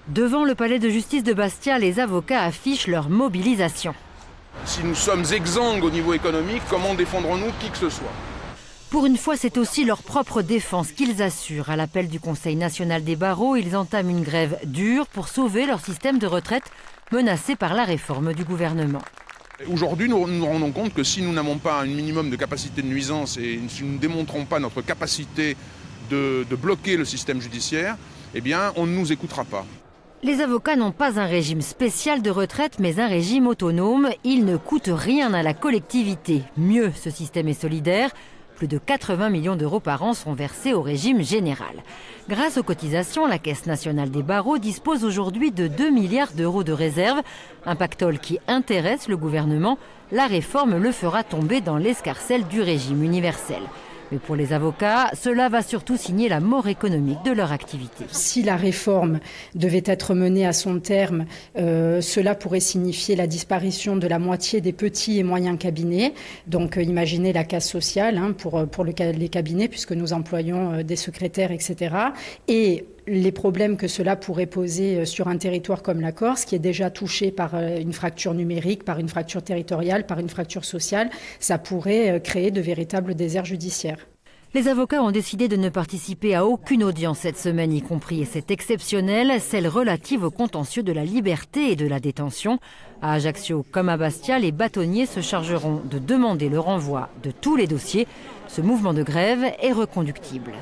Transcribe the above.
Devant le palais de justice de Bastia, les avocats affichent leur mobilisation. Si nous sommes exsangues au niveau économique, comment défendrons-nous qui que ce soit ? Pour une fois, c'est aussi leur propre défense qu'ils assurent. À l'appel du Conseil national des barreaux, ils entament une grève dure pour sauver leur système de retraite menacé par la réforme du gouvernement. Aujourd'hui, nous nous rendons compte que si nous n'avons pas un minimum de capacité de nuisance et si nous ne démontrons pas notre capacité de bloquer le système judiciaire, eh bien, on ne nous écoutera pas. Les avocats n'ont pas un régime spécial de retraite, mais un régime autonome. Il ne coûte rien à la collectivité. Mieux, ce système est solidaire. Plus de 80 millions d'euros par an sont versés au régime général. Grâce aux cotisations, la Caisse nationale des barreaux dispose aujourd'hui de 2 milliards d'euros de réserve. Un pactole qui intéresse le gouvernement. La réforme le fera tomber dans l'escarcelle du régime universel. Mais pour les avocats, cela va surtout signer la mort économique de leur activité. Si la réforme devait être menée à son terme, cela pourrait signifier la disparition de la moitié des petits et moyens cabinets. Donc imaginez la casse sociale pour les cabinets, puisque nous employons des secrétaires, etc. Et les problèmes que cela pourrait poser sur un territoire comme la Corse, qui est déjà touché par une fracture numérique, par une fracture territoriale, par une fracture sociale, ça pourrait créer de véritables déserts judiciaires. Les avocats ont décidé de ne participer à aucune audience cette semaine, y compris, et c'est exceptionnel, celle relative au contentieux de la liberté et de la détention. À Ajaccio comme à Bastia, les bâtonniers se chargeront de demander le renvoi de tous les dossiers. Ce mouvement de grève est reconductible.